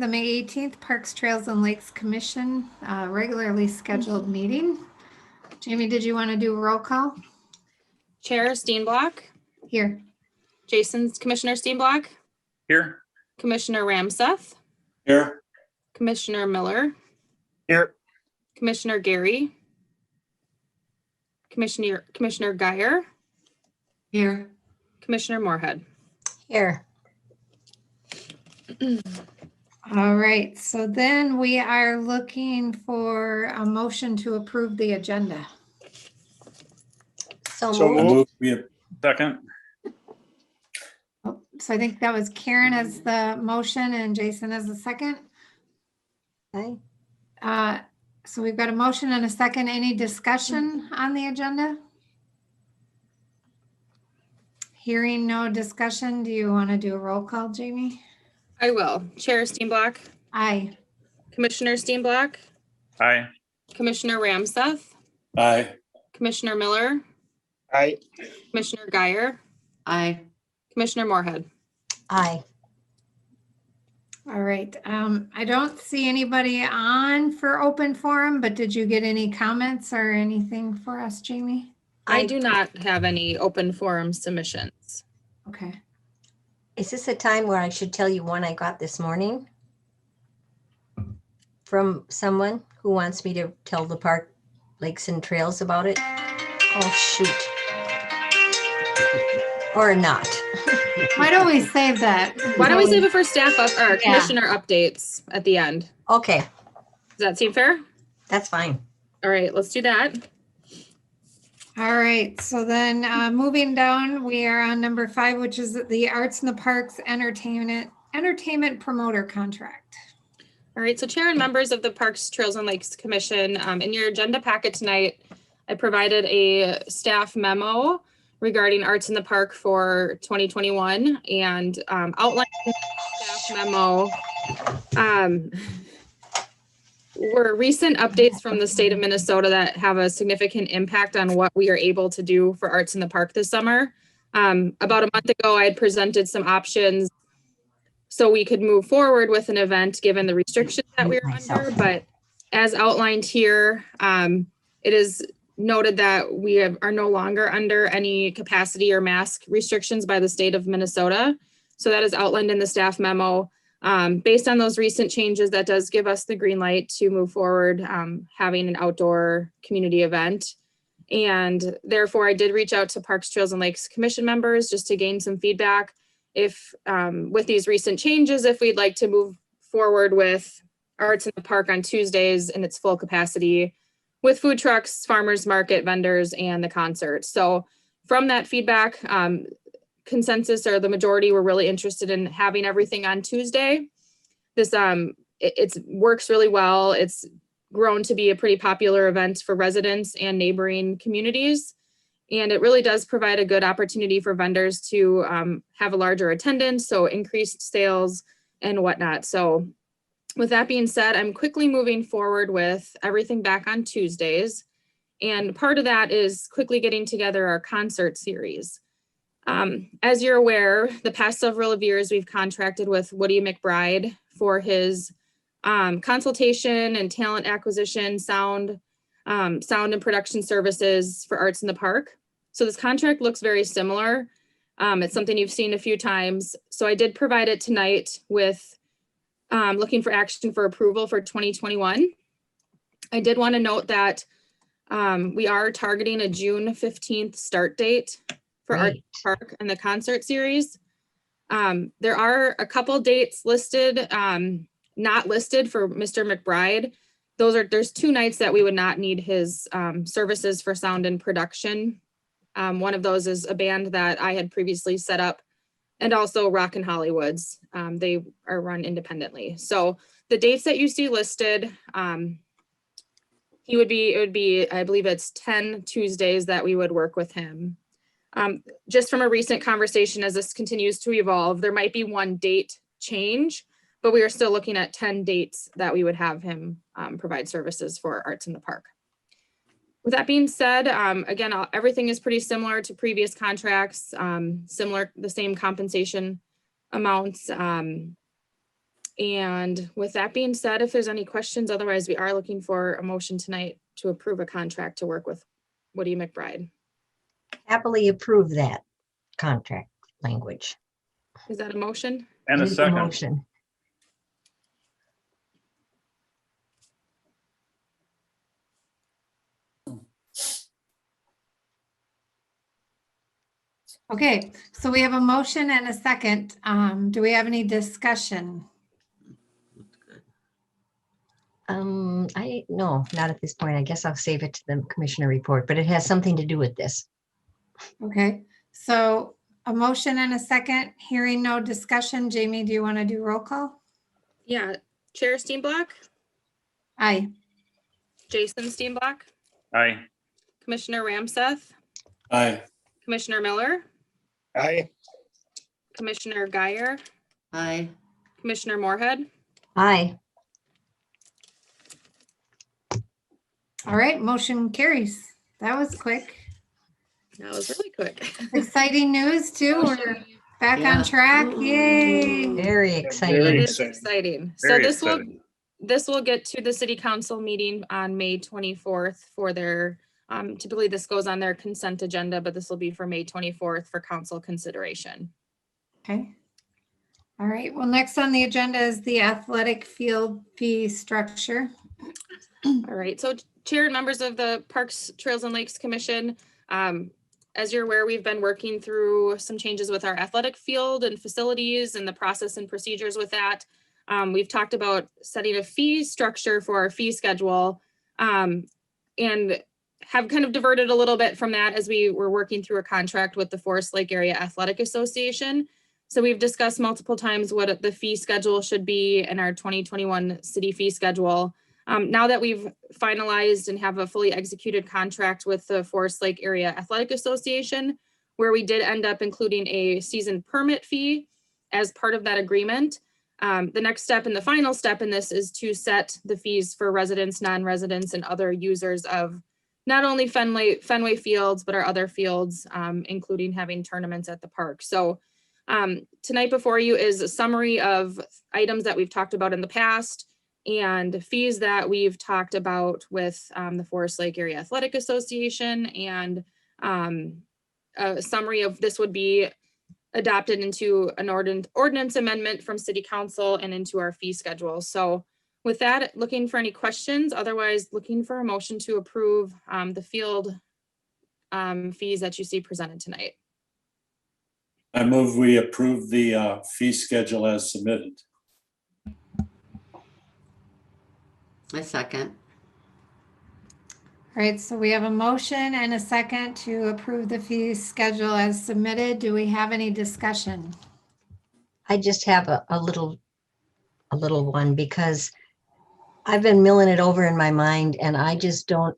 the May 18th Parks, Trails, and Lakes Commission regularly scheduled meeting. Jamie, did you want to do a roll call? Chair Steenblock. Here. Commissioner Steenblock. Here. Commissioner Ramseth. Here. Commissioner Miller. Here. Commissioner Gary. Commissioner Geyer. Here. Commissioner Moorhead. Here. All right, so then we are looking for a motion to approve the agenda. So So moved. moved. We have second. Oh, so I think that was Karen as the motion and Jason as the second. Okay. So we've got a motion and a second. Any discussion on the agenda? Hearing no discussion, do you want to do a roll call, Jamie? I will. Chair Steenblock. Aye. Commissioner Steenblock. Aye. Commissioner Ramseth. Aye. Commissioner Miller. Aye. Commissioner Geyer. Aye. Commissioner Moorhead. Aye. All right. I don't see anybody on for open forum, but did you get any comments or anything for us, Jamie? I do not have any open forum submissions. Okay. Is this a time where I should tell you one I got this morning? From someone who wants me to tell the park, lakes and trails about it? Oh, shoot. Or not. Why don't we save that? Why don't we save it for staff up or Yeah. commissioner updates at the end? Okay, Does that seem fair? that's fine. All right, let's do that. All right, so then moving down, we are on number 5, which is the Arts in the Parks Entertainment Promoter Contract. All right, so Chair and members of the Parks, Trails, and Lakes Commission, in your agenda packet tonight, I provided a staff memo regarding Arts in the Park for 2021 and outlining the staff memo were recent updates from the state of Minnesota that have a significant impact on what we are able to do for Arts in the Park this summer. About a month ago, I had presented some options so we could move forward with an event given the restrictions that we were under. But as outlined here, it is noted that we are no longer under any capacity or mask restrictions by the state of Minnesota. So that is outlined in the staff memo. Based on those recent changes, that does give us the green light to move forward having an outdoor community event. And therefore, I did reach out to Parks, Trails, and Lakes Commission members just to gain some feedback. If with these recent changes, if we'd like to move forward with Arts in the Park on Tuesdays in its full capacity with food trucks, farmers market vendors, and the concert. So from that feedback, consensus or the majority were really interested in having everything on Tuesday. This it works really well. It's grown to be a pretty popular event for residents and neighboring communities. And it really does provide a good opportunity for vendors to have a larger attendance, so increased sales and whatnot. So with that being said, I'm quickly moving forward with everything back on Tuesdays. And part of that is quickly getting together our concert series. As you're aware, the past several years, we've contracted with Woody McBride for his consultation and talent acquisition, sound and production services for Arts in the Park. So this contract looks very similar. It's something you've seen a few times. So I did provide it tonight with looking for action for approval for 2021. I did want to note that we are targeting a June 15th start date for Arts in the Park and the concert series. There are a couple dates listed, not listed for Mr. McBride. There's 2 nights that we would not need his services for sound and production. One of those is a band that I had previously set up, and also Rockin' Hollywoods. They are run independently. So the dates that you see listed, it would be, I believe it's 10 Tuesdays that we would work with him. Just from a recent conversation, as this continues to evolve, there might be one date change, but we are still looking at 10 dates that we would have him provide services for Arts in the Park. With that being said, again, everything is pretty similar to previous contracts, the same compensation amounts. And with that being said, if there's any questions, otherwise we are looking for a motion tonight to approve a contract to work with Woody McBride. Happily approve that contract language. Is that a motion? And It a is second. motion. Okay, so we have a motion and a second. Do we have any discussion? No, not at this point. I guess I'll save it to the commissioner report, but it has something to do with this. Okay, so a motion and a second, hearing no discussion. Jamie, do you want to do roll call? Yeah, Chair Steenblock, Aye. Jason Steenblock, Aye. Commissioner Ramseth, Aye. Commissioner Miller, Aye. Commissioner Guyer, Aye. Commissioner Moorhead. Aye. All right, motion carries. That was quick. That was really quick. Exciting news too. We're back Yeah. on track. Yay. Very It exciting. is exciting. So Very this exciting. this will get to the city council meeting on May 24th for their, typically this goes on their consent agenda, but this will be for May 24th for council consideration. Okay. All right, well, next on the agenda is the athletic field fee structure. All right, so Chair and members of the Parks, Trails and Lakes Commission, as you're aware, we've been working through some changes with our athletic field and facilities and the process and procedures with that. We've talked about setting a fee structure for our fee schedule, and have kind of diverted a little bit from that as we were working through a contract with the Forest Lake Area Athletic Association. So we've discussed multiple times what the fee schedule should be in our 2021 city fee schedule. Now that we've finalized and have a fully executed contract with the Forest Lake Area Athletic Association, where we did end up including a season permit fee as part of that agreement. The next step and the final step in this is to set the fees for residents, non-residents, and other users of not only Fenway Fields, but our other fields, including having tournaments at the park. So tonight before you is a summary of items that we've talked about in the past and fees that we've talked about with the Forest Lake Area Athletic Association, and a summary of this would be adopted into an ordinance amendment from City Council and into our fee schedule. So with that, looking for any questions, otherwise looking for a motion to approve the field fees that you see presented tonight. I move we approve the fee schedule as submitted. I second. All right, so we have a motion and a second to approve the fee schedule as submitted. Do we have any discussion? I just have a little one because I've been milling it over in my mind and I just don't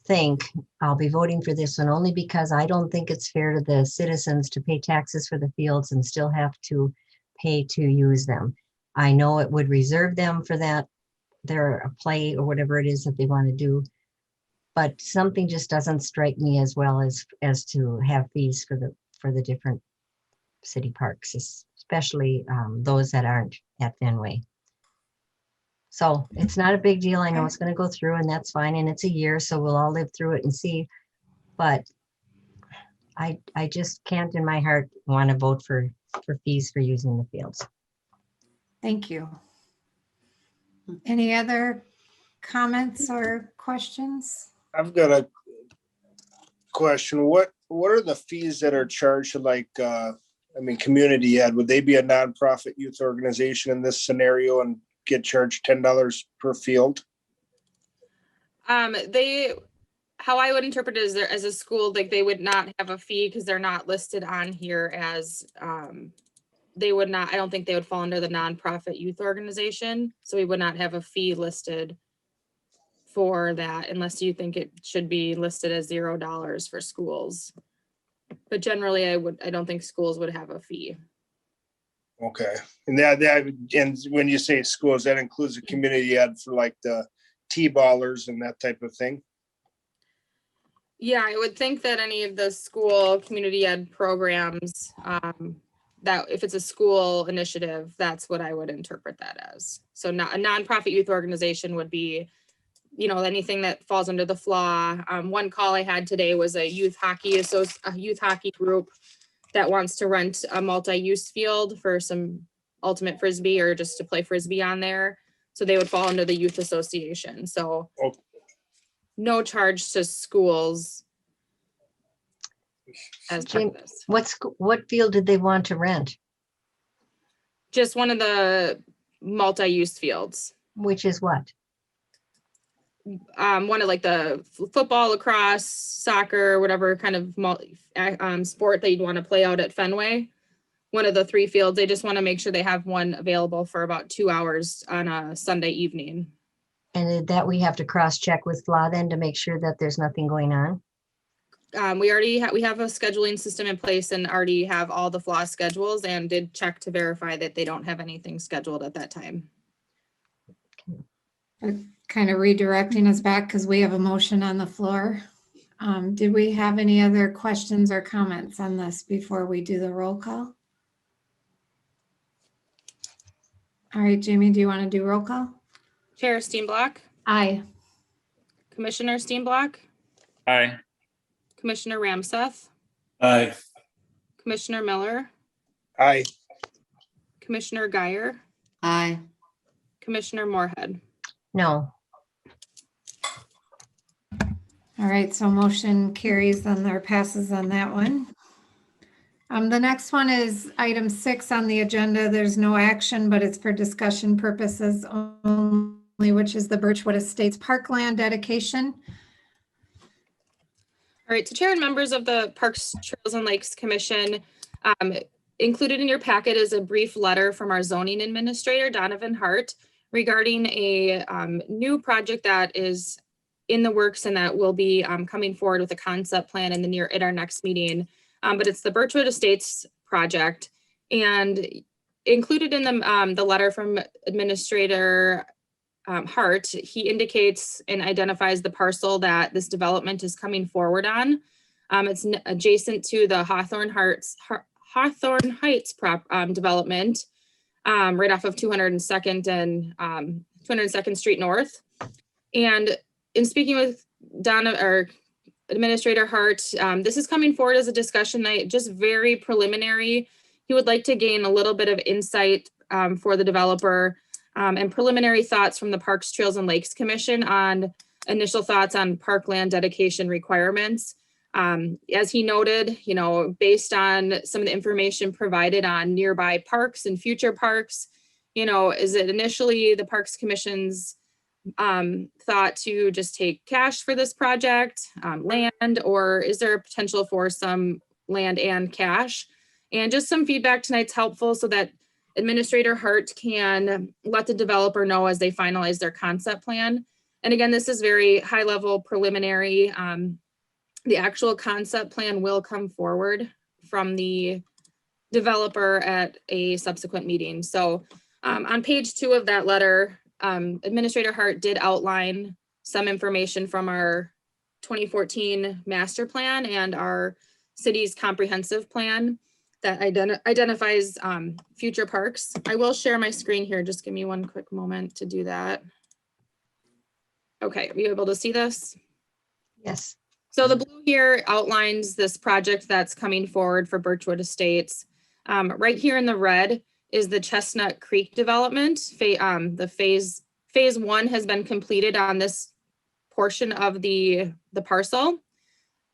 think I'll be voting for this one, only because I don't think it's fair to the citizens to pay taxes for the fields and still have to pay to use them. I know it would reserve them for that, their play or whatever it is that they want to do. But something just doesn't strike me as well as to have fees for the different city parks, especially those that aren't at Fenway. So it's not a big deal. I know it's going to go through and that's fine. And it's a year, so we'll all live through it and see. But I just can't in my heart want to vote for fees for using the fields. Thank you. Any other comments or questions? I've got a question. What are the fees that are charged to community ed? Would they be a nonprofit youth organization in this scenario and get charged $10 per field? How I would interpret it is as a school, like they would not have a fee because they're not listed on here as, they would not, I don't think they would fall under the nonprofit youth organization. So we would not have a fee listed for that unless you think it should be listed as $0 for schools. But generally I don't think schools would have a fee. Okay. And and when you say schools, that includes the community ed for like the T-ballers and that type of thing? Yeah, I would think that any of the school community ed programs that if it's a school initiative, that's what I would interpret that as. So not a nonprofit youth organization would be, you know, anything that falls under the flaw. One call I had today was a youth hockey group that wants to rent a multi-use field for some ultimate frisbee or just to play frisbee on there. So they would fall under the youth association. So Oh. no charge to schools as part of this. What field did they want to rent? Just one of the multi-use fields. Which is what? One of like the football, lacrosse, soccer, whatever kind of sport that you'd want to play out at Fenway. One of the 3 fields. They just want to make sure they have one available for about 2 hours on a Sunday evening. And that we have to cross-check with FLA then to make sure that there's nothing going on? We already we have a scheduling system in place and already have all the FLA schedules and did check to verify that they don't have anything scheduled at that time. Kind of redirecting us back because we have a motion on the floor. Did we have any other questions or comments on this before we do the roll call? All right, Jamie, do you want to do roll call? Chair Steenblock, Aye. Commissioner Steenblock, Aye. Commissioner Ramseth, Aye. Commissioner Miller, Aye. Commissioner Guyer, Aye. Commissioner Moorhead. No. All right, so motion carries and there passes on that one. The next one is item 6 on the agenda. There's no action, but it's for discussion purposes only, which is the Birchwood Estates Parkland dedication. All right, so Chair and members of the Parks, Trails and Lakes Commission, included in your packet is a brief letter from our zoning administrator, Donovan Hart, regarding a new project that is in the works and that will be coming forward with a concept plan at our next meeting. But it's the Birchwood Estates project, and included in the letter from Administrator Hart, he indicates and identifies the parcel that this development is coming forward on. It's adjacent to the Hawthorne Heights development, right off of 202nd and 202nd Street North. And in speaking with Administrator Hart, this is coming forward as a discussion night, just very preliminary. He would like to gain a little bit of insight for the developer and preliminary thoughts from the Parks, Trails and Lakes Commission on initial thoughts on parkland dedication requirements. As he noted, you know, based on some of the information provided on nearby parks and future parks, you know, is it initially the Parks Commission's thought to just take cash for this project, land, or is there a potential for some land and cash? And just some feedback tonight's helpful so that Administrator Hart can let the developer know as they finalize their concept plan. And again, this is very high level preliminary. The actual concept plan will come forward from the developer at a subsequent meeting. So on page 2 of that letter, Administrator Hart did outline some information from our 2014 master plan and our city's comprehensive plan that identifies future parks. I will share my screen here. Just give me one quick moment to do that. Okay, are you able to see this? Yes. So the blue here outlines this project that's coming forward for Birchwood Estates. Right here in the red is the Chestnut Creek development. The phase 1 has been completed on this portion of the parcel.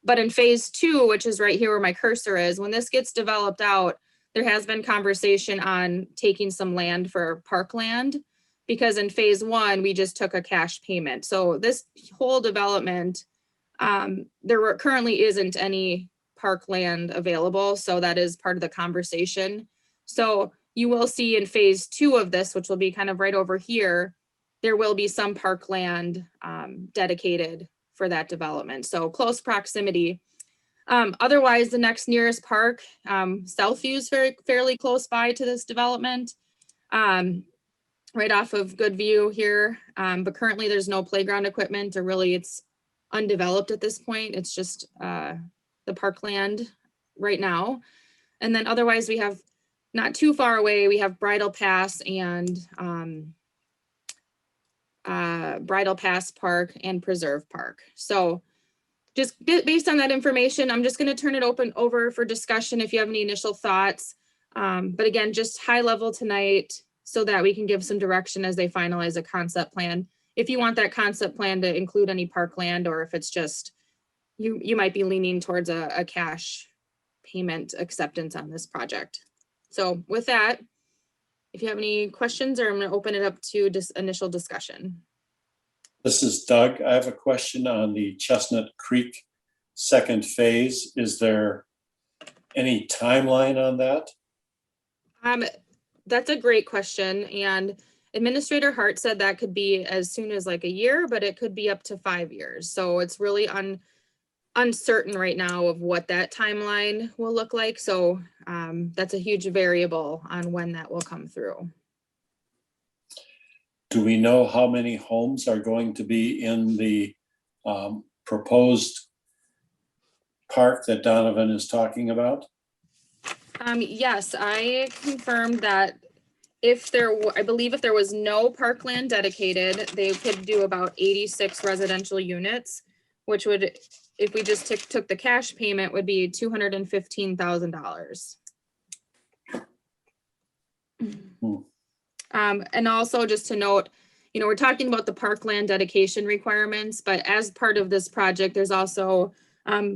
But in phase 2, which is right here where my cursor is, when this gets developed out, there has been conversation on taking some land for parkland, because in phase 1, we just took a cash payment. So this whole development, there currently isn't any parkland available. So that is part of the conversation. So you will see in phase 2 of this, which will be kind of right over here, there will be some parkland dedicated for that development. So close proximity. Otherwise, the next nearest park, Southview is fairly close by to this development, right off of Goodview here. But currently there's no playground equipment, or really it's undeveloped at this point. It's just the parkland right now. And then otherwise we have not too far away, we have Bridle Pass and Bridle Pass Park and Preserve Park. So just based on that information, I'm just going to turn it over for discussion if you have any initial thoughts. But again, just high level tonight so that we can give some direction as they finalize a concept plan. If you want that concept plan to include any parkland, or if it's just, you might be leaning towards a cash payment acceptance on this project. So with that, if you have any questions, or I'm going to open it up to just initial discussion. This is Doug. I have a question on the Chestnut Creek second phase. Is there any timeline on that? That's a great question. And Administrator Hart said that could be as soon as like a year, but it could be up to 5 years. So it's really uncertain right now of what that timeline will look like. So that's a huge variable on when that will come through. Do we know how many homes are going to be in the proposed park that Donovan is talking about? Yes, I confirmed that I believe if there was no parkland dedicated, they could do about 86 residential units, which would, if we just took the cash payment, would be $215,000. And also just to note, we're talking about the parkland dedication requirements, but as part of this project, there's also PUD,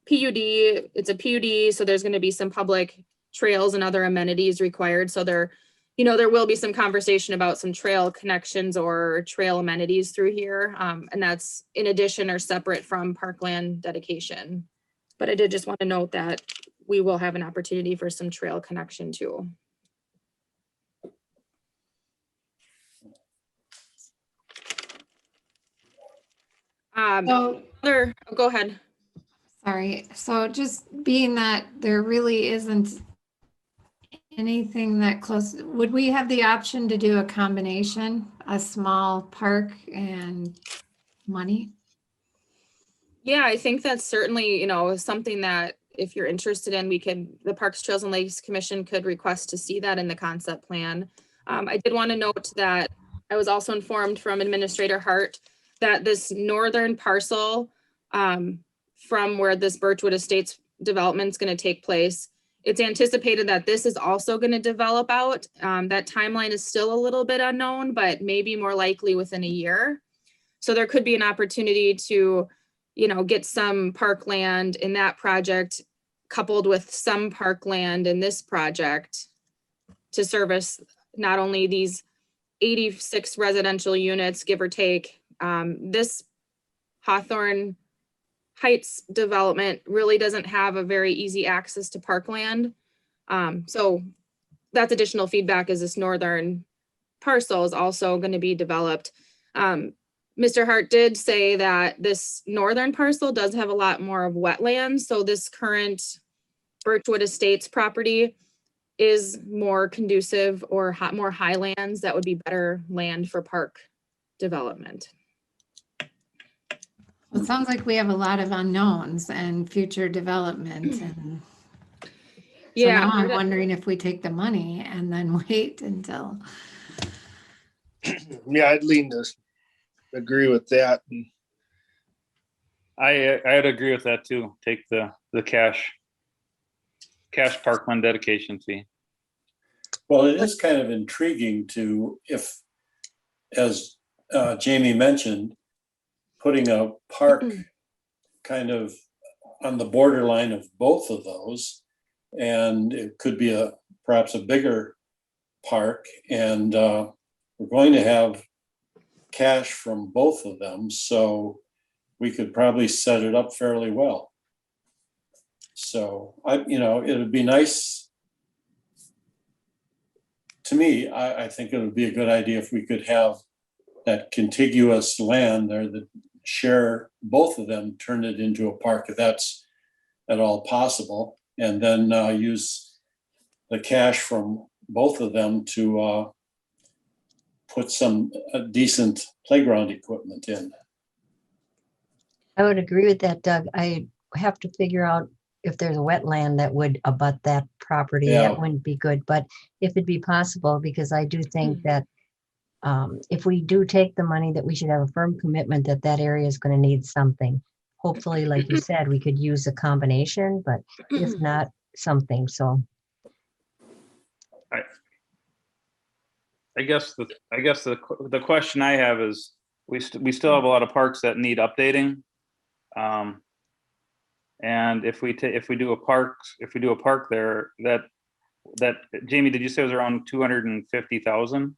it's a PUD, so there's going to be some public trails and other amenities required. So there will be some conversation about some trail connections or trail amenities through here. And that's in addition or separate from parkland dedication. But I did just want to note that we will have an opportunity for some trail connection too. So, Go ahead. sorry. So just being that there really isn't anything that close, would we have the option to do a combination, a small park and money? Yeah, I think that's certainly, something that if you're interested in, the Parks, Trails and Lakes Commission could request to see that in the concept plan. I did want to note that I was also informed from Administrator Hart that this northern parcel from where this Birchwood Estates development is going to take place, it's anticipated that this is also going to develop out. That timeline is still a little bit unknown, but maybe more likely within a year. So there could be an opportunity to, get some parkland in that project coupled with some parkland in this project to service not only these 86 residential units, give or take. This Hawthorne Heights development really doesn't have a very easy access to parkland. So that's additional feedback, is this northern parcel is also going to be developed. Mr. Hart did say that this northern parcel does have a lot more of wetlands. So this current Birchwood Estates property is more conducive or more highlands that would be better land for park development. It sounds like we have a lot of unknowns and future development. And so Yeah, now I'm wondering if we take the money and then wait until. Yeah, I'd lean to agree with that. I'd agree with that too. Take the cash parkland dedication fee. Well, it is kind of intriguing if, as Jamie mentioned, putting a park kind of on the borderline of both of those, and it could be perhaps a bigger park, and we're going to have cash from both of them, so we could probably set it up fairly well. So it would be nice to me. I think it would be a good idea if we could have that contiguous land there that share both of them, turn it into a park if that's at all possible, and then use the cash from both of them to put some decent playground equipment in. I would agree with that, Doug. I have to figure out if there's a wetland that would abut that property, Yeah. that wouldn't be good. But if it'd be possible, because I do think that if we do take the money, that we should have a firm commitment that that area is going to need something. Hopefully, like you said, we could use a combination, but if not, something. So I guess the question I have is, we still have a lot of parks that need updating. And if we do a park there, that Jamie, did you say it was around 250,000?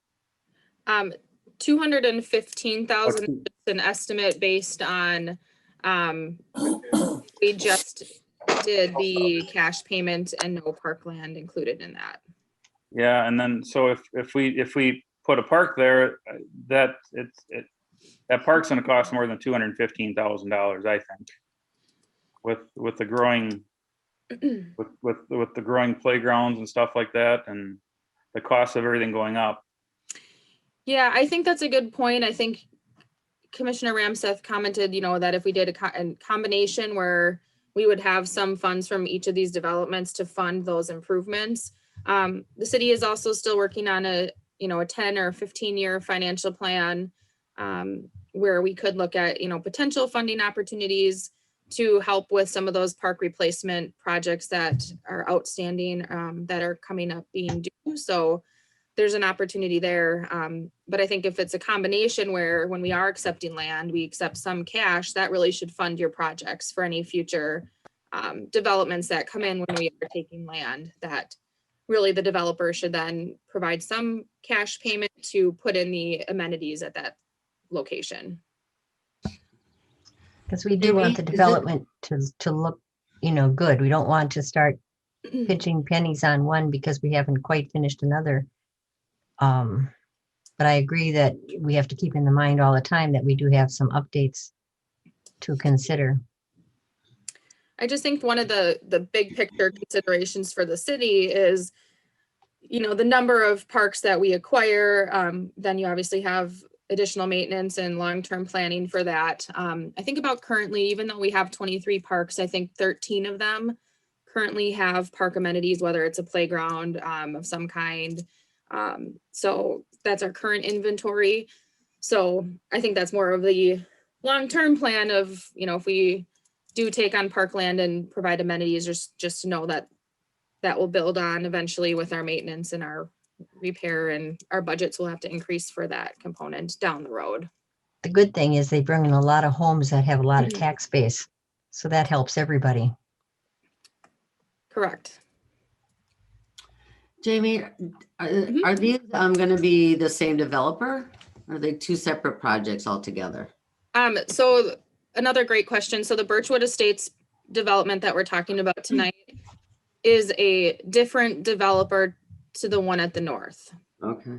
215,000 is an estimate based on, we just did the cash payment and no parkland included in that. Yeah, and then so if we put a park there, that park's gonna cost more than $215,000, I think. With the growing with the growing playgrounds and stuff like that, and the cost of everything going up. Yeah, I think that's a good point. I think Commissioner Ramseth commented, that if we did a combination where we would have some funds from each of these developments to fund those improvements. The city is also still working on a 10 or 15-year financial plan where we could look at, potential funding opportunities to help with some of those park replacement projects that are outstanding, that are coming up being due. So there's an opportunity there. But I think if it's a combination where when we are accepting land, we accept some cash, that really should fund your projects for any future developments that come in when we are taking land, that really the developer should then provide some cash payment to put in the amenities at that location. because we do want the Maybe, is it- development to look, good. We don't want to start pitching pennies on one because we haven't quite finished another. But I agree that we have to keep in the mind all the time that we do have some updates to consider. I just think one of the big picture considerations for the city is, the number of parks that we acquire. Then you obviously have additional maintenance and long-term planning for that. I think about currently, even though we have 23 parks, I think 13 of them currently have park amenities, whether it's a playground of some kind. So that's our current inventory. So I think that's more of the long-term plan of, if we do take on parkland and provide amenities, just to know that that will build on eventually with our maintenance and our repair, and our budgets will have to increase for that component down the road. The good thing is they bring in a lot of homes that have a lot of tax base. So that helps everybody. Correct. Jamie, are these going to be the same developer? Or are they two separate projects altogether? So another great question. So the Birchwood Estates development that we're talking about tonight is a different developer to the one at the north. Okay.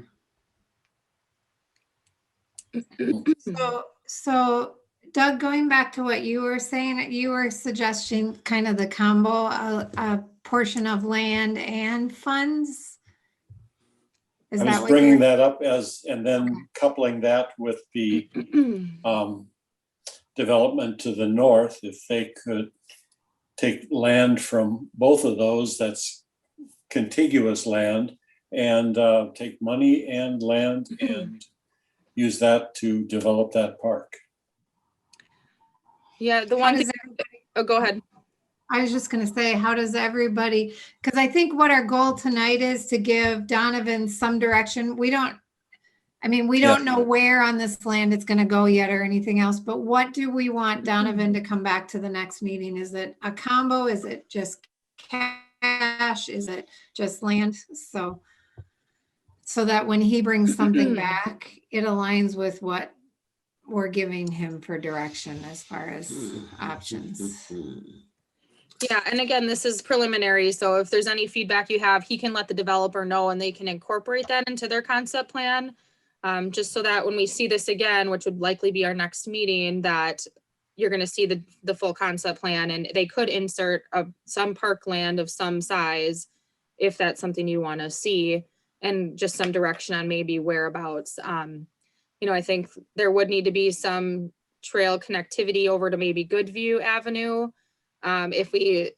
So Doug, going back to what you were saying, you were suggesting kind of the combo, a portion of land and funds. Is I that was what bringing you're? that up and then coupling that with the development to the north, if they could take land from both of those, that's contiguous land, and take money and land and use that to develop that park. Yeah, the How one does thing, everybody- oh, go ahead. I was just gonna say, how does everybody, because I think what our goal tonight is to give Donovan some direction. We don't know where on this land it's gonna go yet or anything else, but what do we want Donovan to come back to the next meeting? Is it a combo? Is it just cash? Is it just land? So that when he brings something back, it aligns with what we're giving him for direction as far as options. Yeah, and again, this is preliminary, so if there's any feedback you have, he can let the developer know and they can incorporate that into their concept plan. Just so that when we see this again, which would likely be our next meeting, that you're gonna see the full concept plan, and they could insert some parkland of some size if that's something you wanna see, and just some direction on maybe whereabouts. I think there would need to be some trail connectivity over to maybe Goodview Avenue. If we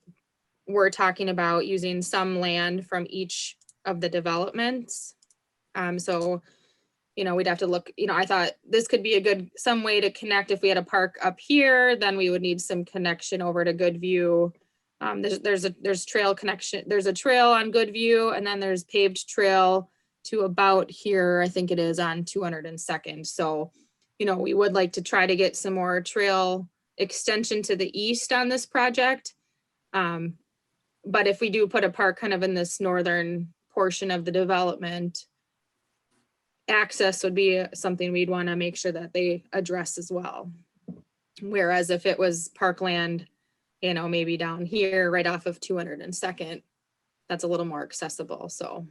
we're talking about using some land from each of the developments. So, you know, we'd have to look, you know, I thought this could be some way to connect. If we had a park up here, then we would need some connection over to Goodview. There's trail connection. There's a trail on Goodview, and then there's paved trail to about here, I think it is, on 202nd. So, you know, we would like to try to get some more trail extension to the east on this project. But if we do put a park kind of in this northern portion of the development, access would be something we'd want to make sure that they address as well. Whereas if it was parkland, you know, maybe down here right off of 202nd, that's a little more accessible. So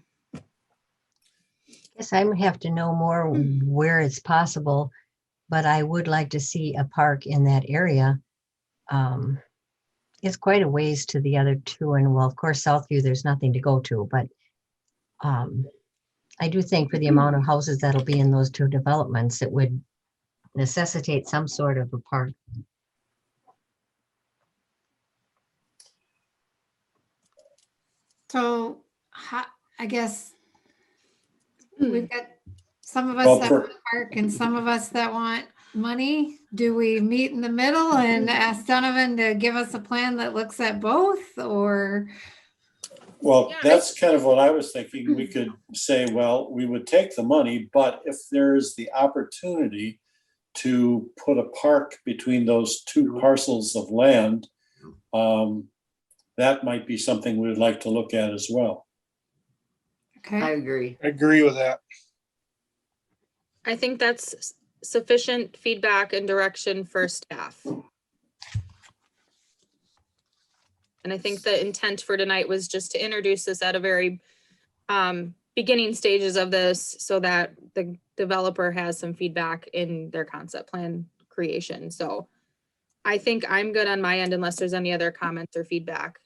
Guess I would have to know more where it's possible, but I would like to see a park in that area. It's quite a ways to the other two, and well, of course, Southview, there's nothing to go to, but I do think for the amount of houses that'll be in those two developments, it would necessitate some sort of a park. So I guess we've got some of us Well, that want a park and some of us that want money. Do we meet in the middle and ask Donovan to give us a plan that looks at both, or? Well, Yeah, that's kind of what I was thinking. We could say, well, we would take the money, but if there's the opportunity to put a park between those two parcels of land, that might be something we would like to look at as well. I Okay, agree. I agree with that. I think that's sufficient feedback and direction for staff. And I think the intent for tonight was just to introduce this at a very beginning stages of this so that the developer has some feedback in their concept plan creation. So I think I'm good on my end unless there's any other comments or feedback.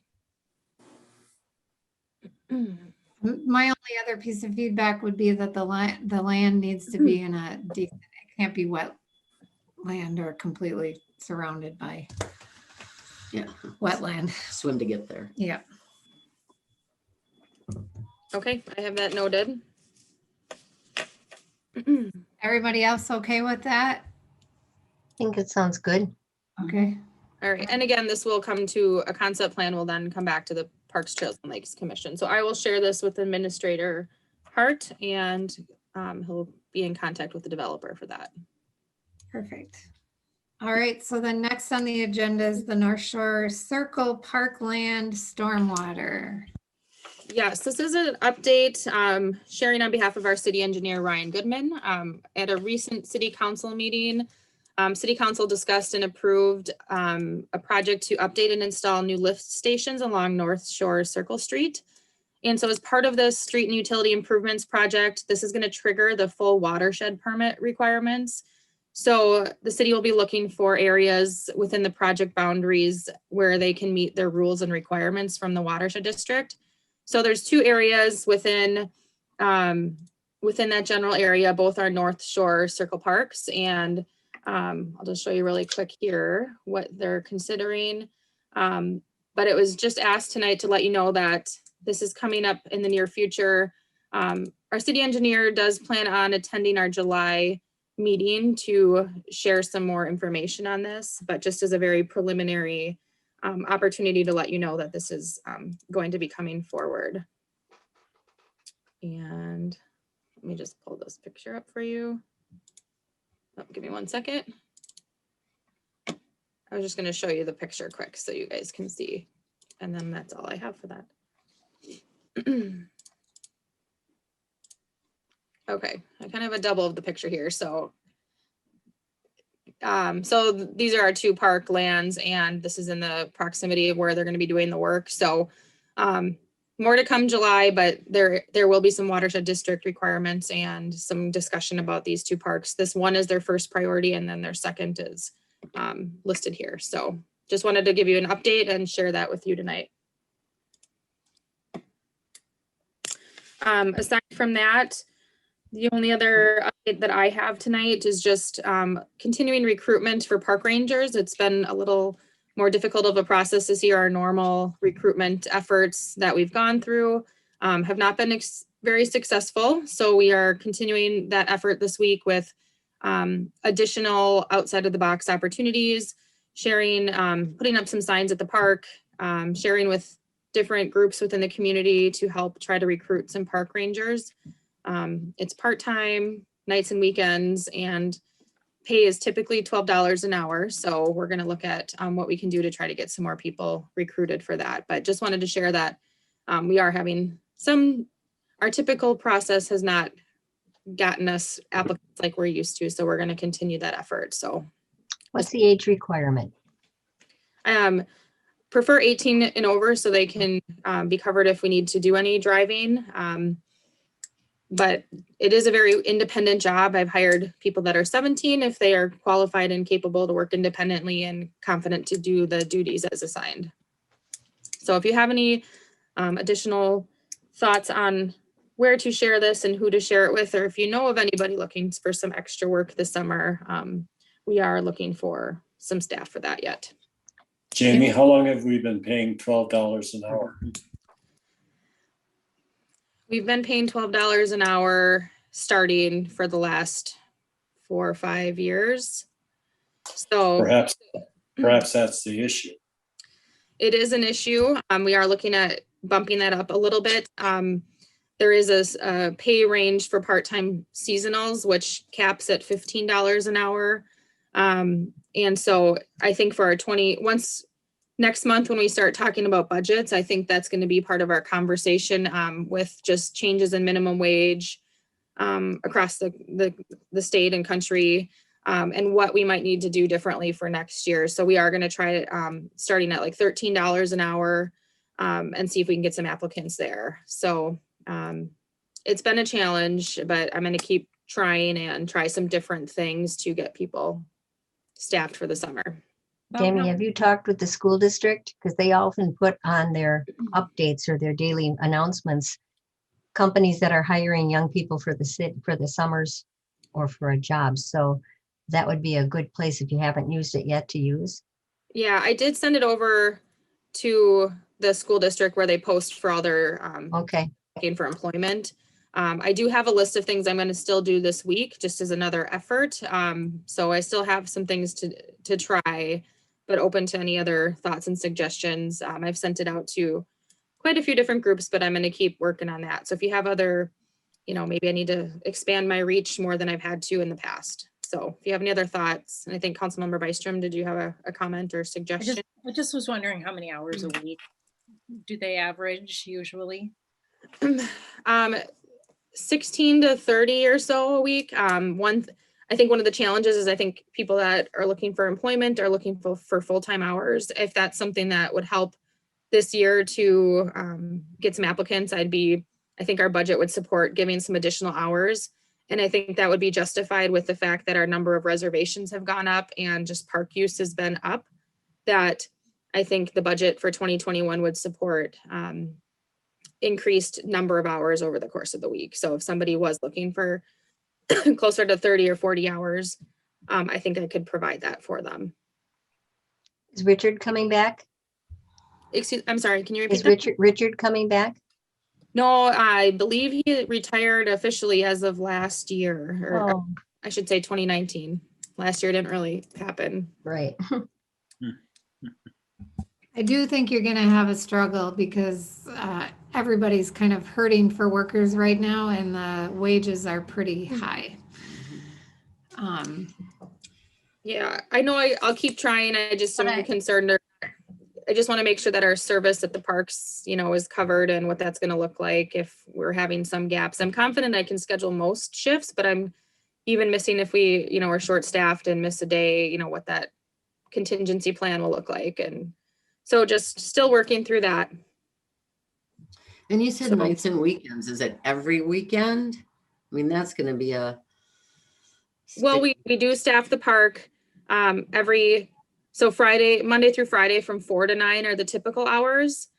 my only other piece of feedback would be that the land needs to be in a decent, it can't be wet land or completely surrounded by Yeah. wetland. Swim to get there. Yeah. Okay, I have that noted. Everybody else okay with that? I think it sounds good. Okay. All right, and again, this will come to a concept plan, will then come back to the Parks, Trails and Lakes Commission. So I will share this with Administrator Hart and he'll be in contact with the developer for that. Perfect. All right, so then next on the agenda is the North Shore Circle Parkland Stormwater. Yes, this is an update sharing on behalf of our city engineer, Ryan Goodman. At a recent city council meeting, city council discussed and approved a project to update and install new lift stations along North Shore Circle Street. And so as part of this street and utility improvements project, this is going to trigger the full watershed permit requirements. So the city will be looking for areas within the project boundaries where they can meet their rules and requirements from the watershed district. So there's two areas within that general area. Both are North Shore Circle Parks, and I'll just show you really quick here what they're considering. But it was just asked tonight to let you know that this is coming up in the near future. Our city engineer does plan on attending our July meeting to share some more information on this, but just as a very preliminary opportunity to let you know that this is going to be coming forward. And let me just pull this picture up for you. Oh, give me 1 second. I was just going to show you the picture quick so you guys can see. And then that's all I have for that. Okay, I kind of have a double of the picture here. So these are our two park lands, and this is in the proximity of where they're going to be doing the work. So more to come July, but there will be some watershed district requirements and some discussion about these two parks. This one is their first priority, and then their second is listed here. So just wanted to give you an update and share that with you tonight. Aside from that, the only other update that I have tonight is just continuing recruitment for park rangers. It's been a little more difficult of a process this year. Our normal recruitment efforts that we've gone through have not been very successful. So we are continuing that effort this week with additional outside of the box opportunities, sharing, putting up some signs at the park, sharing with different groups within the community to help try to recruit some park rangers. It's part-time, nights and weekends, and pay is typically $12 an hour. So we're going to look at what we can do to try to get some more people recruited for that. But just wanted to share that we are having our typical process has not gotten us applicants like we're used to. So we're going to continue that effort. So What's the age requirement? prefer 18 and over so they can be covered if we need to do any driving. But it is a very independent job. I've hired people that are 17 if they are qualified and capable to work independently and confident to do the duties as assigned. So if you have any additional thoughts on where to share this and who to share it with, or if you know of anybody looking for some extra work this summer, we are looking for some staff for that yet. Jamie, how long have we been paying $12 an hour? We've been paying $12 an hour starting for the last 4 or 5 years. So Perhaps that's the issue. it is an issue. We are looking at bumping that up a little bit. There is a pay range for part-time seasonals, which caps at $15 an hour. And so I think for our next month, when we start talking about budgets, I think that's going to be part of our conversation with just changes in minimum wage across the state and country, and what we might need to do differently for next year. So we are going to try starting at like $13 an hour and see if we can get some applicants there. So it's been a challenge, but I'm going to keep trying and try some different things to get people staffed for the summer. Jamie, have you talked with the school district? Because they often put on their updates or their daily announcements, companies that are hiring young people for the summers or for a job. So that would be a good place if you haven't used it yet to use. Yeah, I did send it over to the school district where they post for all their Okay, looking for employment. I do have a list of things I'm going to still do this week, just as another effort. So I still have some things to try, but open to any other thoughts and suggestions. I've sent it out to quite a few different groups, but I'm going to keep working on that. So if you have other, maybe I need to expand my reach more than I've had to in the past. So if you have any other thoughts, and I think Councilmember Byström, did you have a comment or suggestion? I just was wondering how many hours a week do they average usually? 16 to 30 or so a week. I think one of the challenges is I think people that are looking for employment are looking for full-time hours. If that's something that would help this year to get some applicants, I think our budget would support giving some additional hours. And I think that would be justified with the fact that our number of reservations have gone up and just park use has been up, that I think the budget for 2021 would support increased number of hours over the course of the week. So if somebody was looking for closer to 30 or 40 hours, I think I could provide that for them. is Richard coming back? I'm sorry, can you repeat Is that? Richard coming back? No, I believe he retired officially as of last year, or Oh, I should say 2019. Last year didn't really happen. right. I do think you're going to have a struggle because everybody's kind of hurting for workers right now and the wages are pretty high. Yeah, I know I'll keep trying. I just am But concerned. I just want to make sure that our service at the parks, is covered and what that's going to look like if we're having some gaps. I'm confident I can schedule most shifts, but I'm even missing if we, are short staffed and miss a day, what that contingency plan will look like. And so just still working through that. And you said So- nights and weekends. Is it every weekend? I mean, that's going to be a. Well, we do staff the park Monday through Friday from 4 to 9 are the typical hours.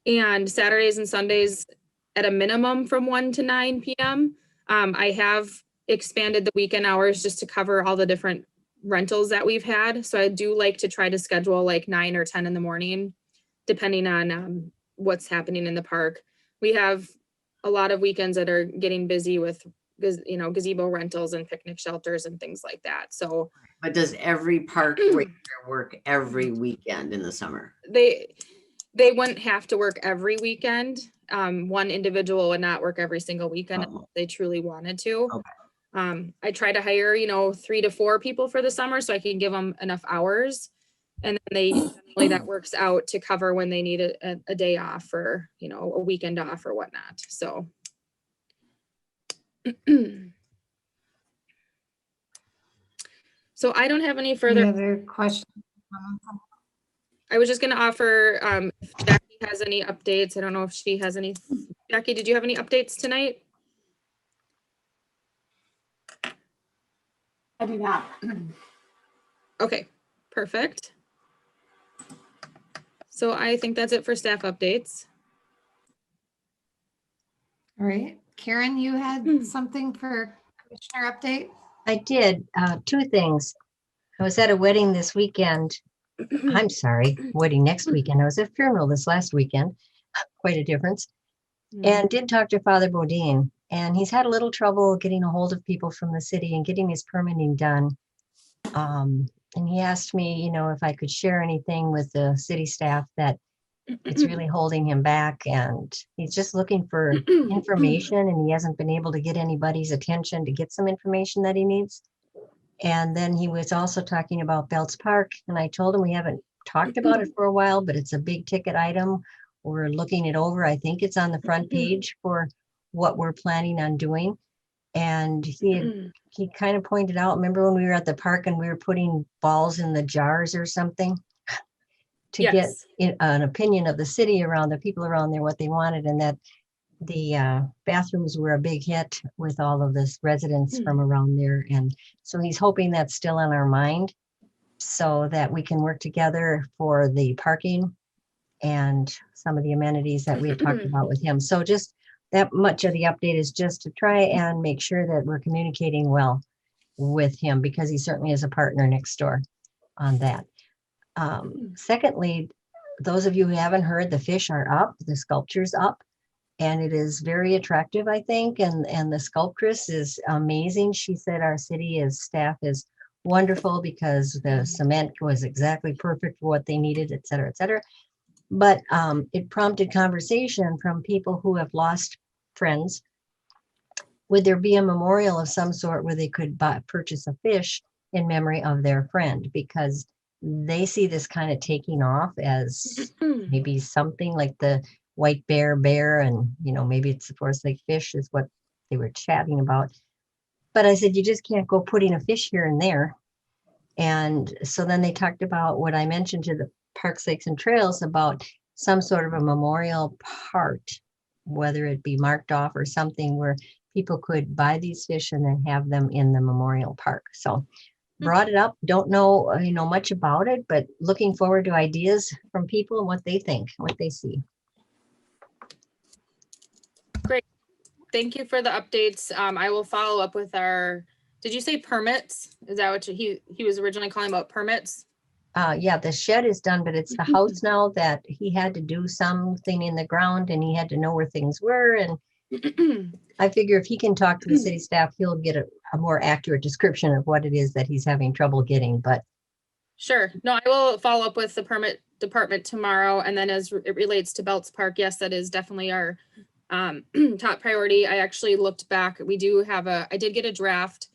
And Saturdays and Sundays at a minimum from 1 to 9 p.m. I have expanded the weekend hours just to cover all the different rentals that we've had. So I do like to try to schedule like 9 or 10 in the morning, depending on what's happening in the park. We have a lot of weekends that are getting busy with, gazebo rentals and picnic shelters and things like that. So But does every park ranger work every weekend in the summer? they wouldn't have to work every weekend. One individual would not work every single weekend if Oh, they truly wanted to. okay. I try to hire, 3 to 4 people for the summer so I can give them enough hours. And then generally that works out to cover when they need a day off or, a weekend off or whatnot. So. So I don't have any Any further. other questions? I was just going to offer, if Jackie has any updates. I don't know if she has any. Jackie, did you have any updates tonight? I do not. Okay, perfect. So I think that's it for staff updates. All right, Karen, you had something for commissioner update? I did, 2 things. I was at a wedding this weekend. I'm sorry, wedding next weekend. I was at a funeral this last weekend. Quite a difference. And did talk to Father Bodine, and he's had a little trouble getting a hold of people from the city and getting his permitting done. And he asked me, if I could share anything with the city staff that it's really holding him back, and he's just looking for information, and he hasn't been able to get anybody's attention to get some information that he needs. And then he was also talking about Belts Park, and I told him we haven't talked about it for a while, but it's a big ticket item. We're looking it over. I think it's on the front page for what we're planning on doing. And he kind of pointed out, remember when we were at the park and we were putting balls in the jars or something to get an opinion of the city around, the people around there, what they wanted, and that the bathrooms were a big hit with all of this residents from around there. And so he's hoping that's still on our mind so that we can work together for the parking and some of the amenities that we had talked about with him. So just that much of the update is just to try and make sure that we're communicating well with him, because he certainly is a partner next door on that. Secondly, those of you who haven't heard, the fish are up, the sculpture's up, and it is very attractive, I think. And the sculptress is amazing. She said our staff is wonderful because the cement was exactly perfect for what they needed, et cetera, et cetera. But it prompted conversation from people who have lost friends. Would there be a memorial of some sort where they could purchase a fish in memory of their friend? Because they see this kind of taking off as maybe something like the white bear, and maybe it's the Forest Lake fish is what they were chatting about. But I said, you just can't go putting a fish here and there. And so then they talked about what I mentioned to the Parks, Lakes, and Trails about some sort of a memorial part, whether it be marked off or something where people could buy these fish and then have them in the memorial park. So brought it up, don't know, much about it, but looking forward to ideas from people and what they think, what they see. Great. Thank you for the updates. I will follow up with did you say permits? Is that what he was originally calling about permits? Yeah, the shed is done, but it's the house now that he had to do something in the ground and he had to know where things were. And I figure if he can talk to the city staff, he'll get a more accurate description of what it is that he's having trouble getting, but. Sure. No, I will follow up with the permit department tomorrow. And then as it relates to Belts Park, yes, that is definitely our top priority. I actually looked back. I did get a draft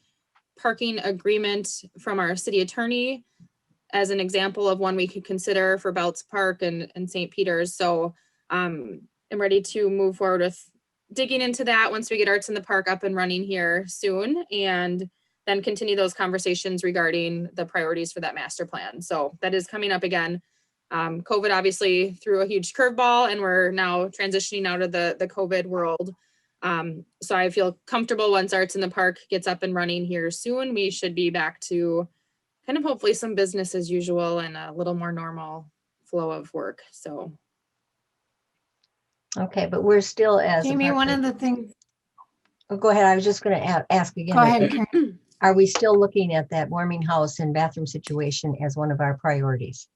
parking agreement from our city attorney as an example of one we could consider for Belts Park and St. Peter's. So I'm ready to move forward with digging into that once we get Arts in the Park up and running here soon, and then continue those conversations regarding the priorities for that master plan. So that is coming up again. COVID obviously threw a huge curveball, and we're now transitioning out of the COVID world. So I feel comfortable once Arts in the Park gets up and running here soon, we should be back to kind of hopefully some business as usual and a little more normal flow of work. So. Okay, but we're still as. Jamie, one of the things. Oh, go ahead. I was just going to ask again. Go ahead, Karen. are we still looking at that warming house and bathroom situation as one of our priorities?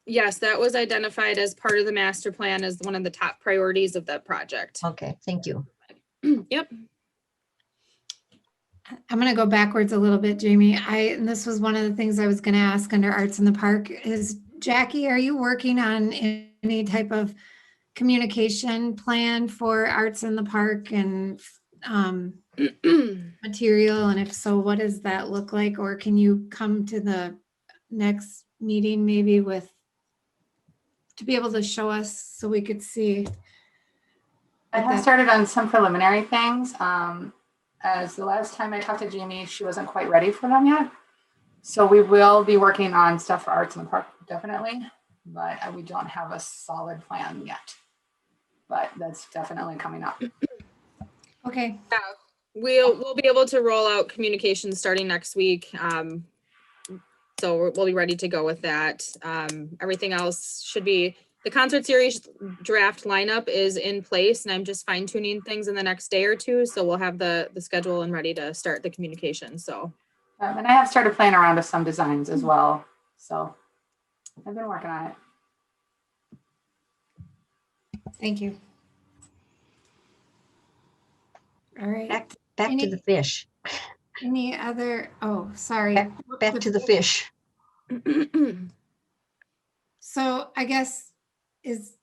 Yes, that was identified as part of the master plan as one of the top priorities of that project. Okay, thank you. Yep. I'm gonna go backwards a little bit, Jamie. And this was one of the things I was gonna ask under Arts in the Park is, Jackie, are you working on any type of communication plan for Arts in the Park and material? And if so, what does that look like? Or can you come to the next meeting maybe to be able to show us so we could see? I what have that- started on some preliminary things. As the last time I talked to Jamie, she wasn't quite ready for them yet. So we will be working on stuff for Arts in the Park, definitely, but we don't have a solid plan yet. But that's definitely coming up. Okay, We'll be able to roll out communications starting next week. So we'll be ready to go with that. Everything else should be, the concert series draft lineup is in place, and I'm just fine tuning things in the next day or two. So we'll have the schedule and ready to start the communication. So And I have started playing around with some designs as well. So I've been working on it. thank you. All right, Back to the fish. any other, oh, sorry. Back to the fish. So I guess, is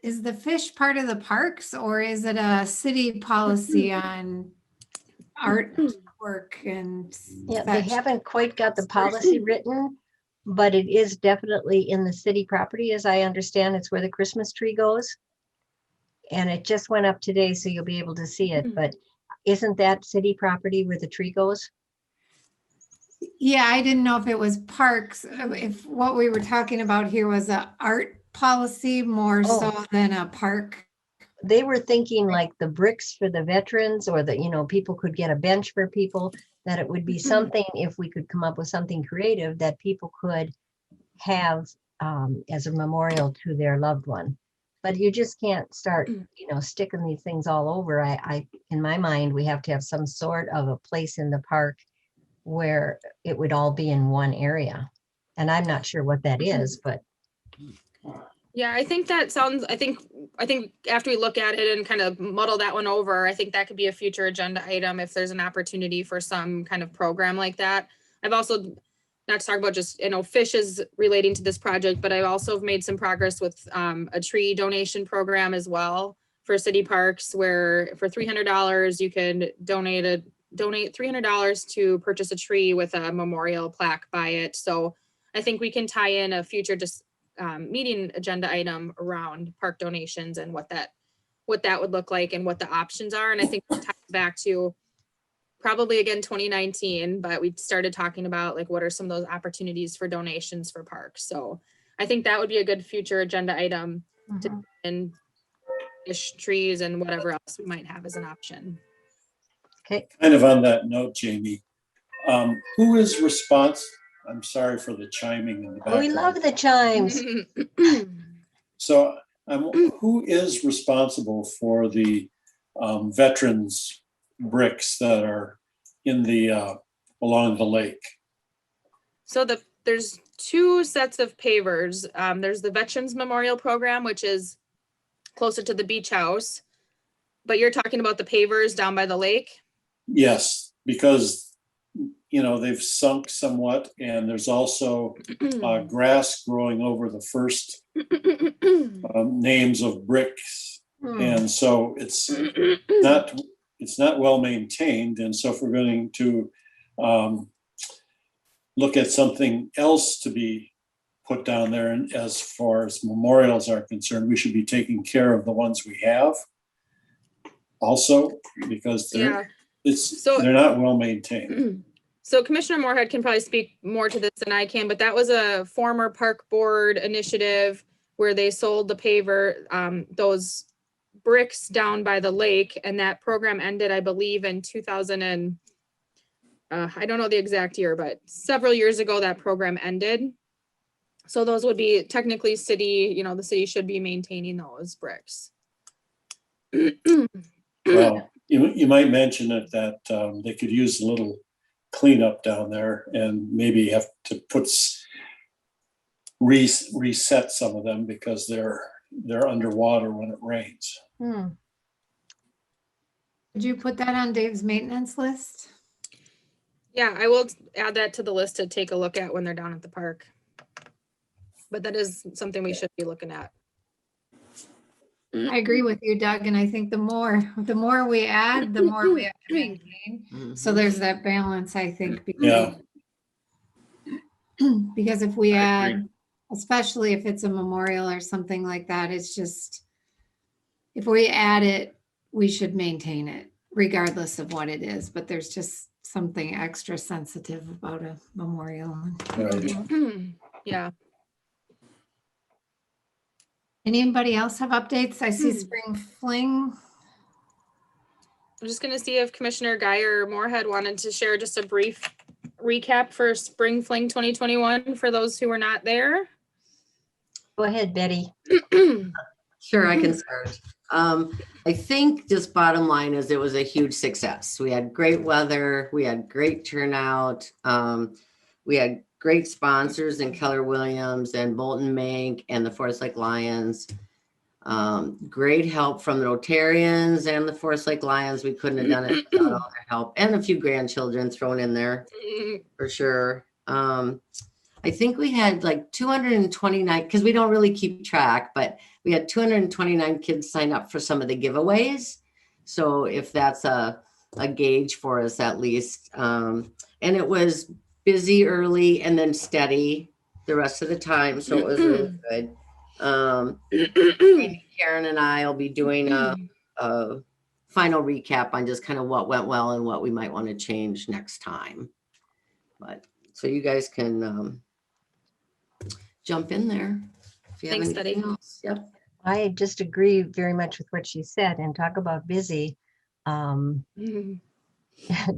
the fish part of the parks, or is it a city policy on artwork and? Yeah, they such? haven't quite got the policy written, but it is definitely in the city property, as I understand. It's where the Christmas tree goes. And it just went up today, so you'll be able to see it, but isn't that city property where the tree goes? Yeah, I didn't know if it was parks, if what we were talking about here was a art policy more so than a park. They were thinking like the bricks for the veterans, or that, people could get a bench for people, that it would be something, if we could come up with something creative that people could have as a memorial to their loved one. But you just can't start, sticking these things all over. In my mind, we have to have some sort of a place in the park where it would all be in one area. And I'm not sure what that is, but. Yeah, I think that sounds, I think after we look at it and kind of muddle that one over, I think that could be a future agenda item if there's an opportunity for some kind of program like that. I've also, not to talk about just, fish is relating to this project, but I also have made some progress with a tree donation program as well for city parks, where for $300, you can donate $300 to purchase a tree with a memorial plaque by it. So I think we can tie in a future meeting agenda item around park donations and what that would look like and what the options are. And I think it ties back to probably again 2019, but we started talking about like what are some of those opportunities for donations for parks. So I think that would be a good future agenda item to and fish, trees, and whatever else we might have as an option. Okay. Kind of on that note, Jamie, who is I'm sorry for the chiming in the background. We love the chimes. So who is responsible for the veterans bricks that are in the along the lake? So there's two sets of pavers. There's the Veterans Memorial Program, which is closer to the beach house, but you're talking about the pavers down by the lake? Yes, because they've sunk somewhat, and there's also grass growing over the first names of bricks, and so it's not well maintained. And so if we're going to look at something else to be put down there, and as far as memorials are concerned, we should be taking care of the ones we have also, because they're not well maintained. So Commissioner Moorhead can probably speak more to this than I can, but that was a former park board initiative where they sold the paver, those bricks down by the lake, and that program ended, I believe, in 2000 and I don't know the exact year, but several years ago that program ended. So those would be technically city, the city should be maintaining those bricks. Well, you might mention it that they could use a little cleanup down there and maybe have to reset some of them because they're underwater when it rains. Hmm. Did you put that on Dave's maintenance list? Yeah, I will add that to the list to take a look at when they're down at the park. But that is something we should be looking at. I agree with you, Doug, and I think the more we add, the more we have to maintain. So there's that balance, I think. Yeah. Because if we I agree. add, especially if it's a memorial or something like that, it's just, if we add it, we should maintain it regardless of what it is, but there's just something extra sensitive about a memorial. Right. Yeah. Anybody else have updates? I see Spring Fling. I'm just gonna see if Commissioner Guyer Moorhead wanted to share just a brief recap for Spring Fling 2021 for those who were not there. Go ahead, Betty. Sure, I can start. I think just bottom line is it was a huge success. We had great weather. We had great turnout. We had great sponsors in Keller Williams and Bolton Mank and the Forest Lake Lions. Great help from the Rotarians and the Forest Lake Lions. We couldn't have done it without all their help, and a few grandchildren thrown in there for sure. I think we had like 229, because we don't really keep track, but we had 229 kids sign up for some of the giveaways. So if that's a gauge for us at least. And it was busy early and then steady the rest of the time. So it was really good. Karen and I will be doing a final recap on just kind of what went well and what we might want to change next time. But so you guys can jump in there. If you have Thanks, anything Betty. else. Yep. I just agree very much with what she said, and talk about busy.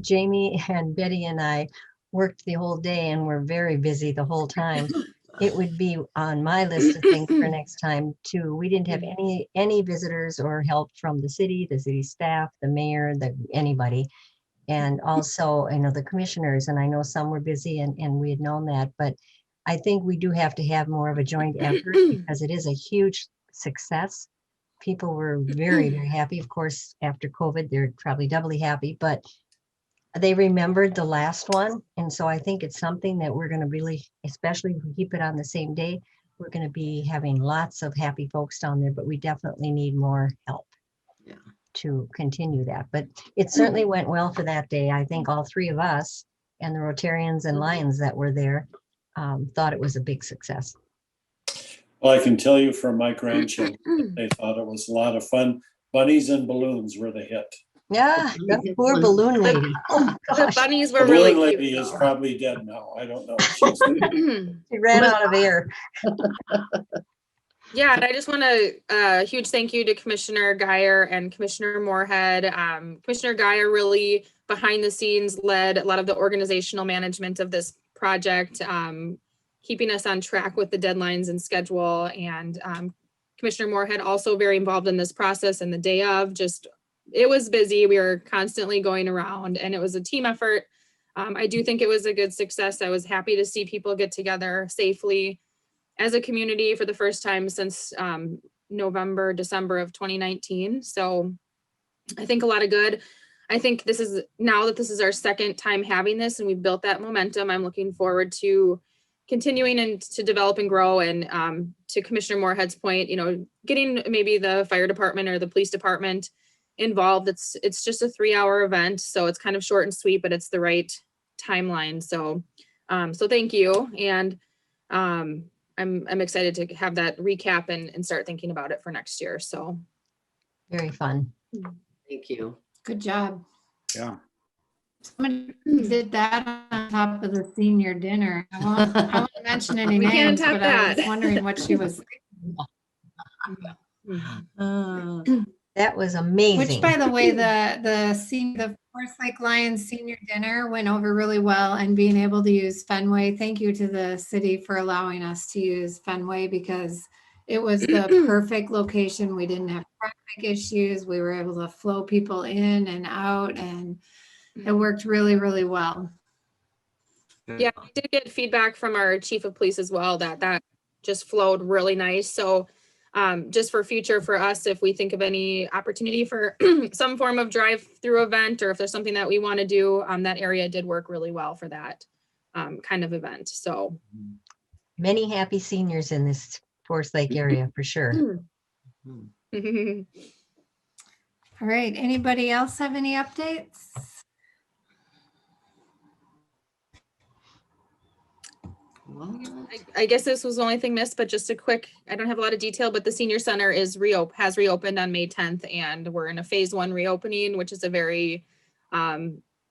Jamie and Betty and I worked the whole day and were very busy the whole time. It would be on my list of things for next time too. We didn't have any visitors or help from the city staff, the mayor, anybody. And also, I know the commissioners, and I know some were busy and we had known that, but I think we do have to have more of a joint effort because it is a huge success. People were very, very happy. Of course, after COVID, they're probably doubly happy, but they remembered the last one. And so I think it's something that we're going to really, especially if we keep it on the same day, we're going to be having lots of happy folks down there, but we definitely need more help to continue that. But it certainly went well for that day. I think all three of us and the Rotarians and Lions that were there thought it was a big success. Well, I can tell you from my grandchildren, they thought it was a lot of fun. Bunnies and balloons were the hit. Yeah, that poor balloon lady. Oh, The gosh, bunnies The were really balloon cute. lady is though. probably dead now. I don't know. she ran out of air. Yeah, and I just want to huge thank you to Commissioner Guyer and Commissioner Moorhead. Commissioner Guyer really behind the scenes led a lot of the organizational management of this project, keeping us on track with the deadlines and schedule. And Commissioner Moorhead also very involved in this process and the day of. Just it was busy. We were constantly going around, and it was a team effort. I do think it was a good success. I was happy to see people get together safely as a community for the first time since November, December of 2019. So I think a lot of good. I think this is now that this is our second time having this and we've built that momentum, I'm looking forward to continuing and to develop and grow. And to Commissioner Moorhead's point, you know, getting maybe the fire department or the police department involved. It's just a 3-hour event. So it's kind of short and sweet, but it's the right timeline. So, so thank you. And I'm excited to have that recap and start thinking about it for next year. So Very fun. Thank you. Good job. Yeah. Somebody did that on top of the senior dinner. I won't mention any We can't names, top but I was that. wondering what she was, That was amazing. which by the way, the Forest Lake Lions senior dinner went over really well, and being able to use Fenway. Thank you to the city for allowing us to use Fenway because it was the perfect location. We didn't have traffic issues. We were able to flow people in and out, and it worked really, really well. Yeah, we did get feedback from our chief of police as well that just flowed really nice. So just for future for us, if we think of any opportunity for some form of drive-through event, or if there's something that we want to do, that area did work really well for that kind of event. So. Many happy seniors in this Forest Lake area for sure. All right, anybody else have any updates? I guess this was the only thing missed, but just a quick, I don't have a lot of detail, but the senior center has reopened on May 10th, and we're in a phase 1 reopening, which is a very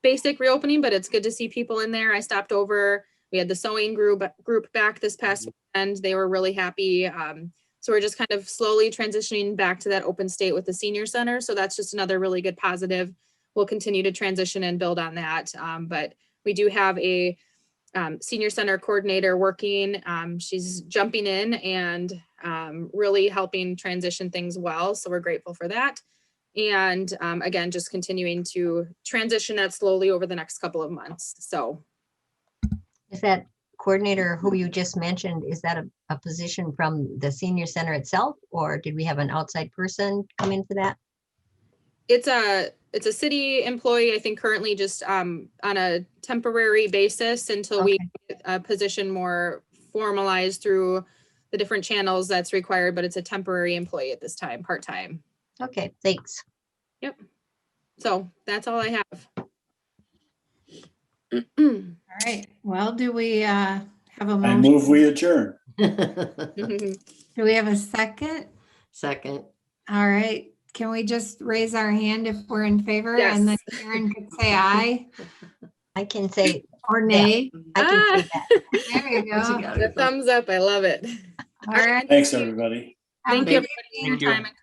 basic reopening, but it's good to see people in there. I stopped over, we had the sewing group back this past weekend. They were really happy. So we're just kind of slowly transitioning back to that open state with the senior center. So that's just another really good positive. We'll continue to transition and build on that. But we do have a senior center coordinator working. She's jumping in and really helping transition things well. So we're grateful for that. And again, just continuing to transition that slowly over the next couple of months. So. Is that coordinator who you just mentioned, is that a position from the senior center itself, or did we have an outside person come in for that? It's a city employee, I think currently just on a temporary basis until we get a position more formalized through the different channels that's required, but it's a temporary employee at this time, part-time. Okay, thanks. Yep. So that's all I have. All right, well, do we have a I motion? move we adjourn. Do we have a second? Second. All right, can we just raise our hand if we're in favor? And then Yes. Karen could say aye I can say, or nay. I can say that. There you go. The thumbs up, I love it. All right. Thanks, everybody. Have a Thank you good everybody for your time and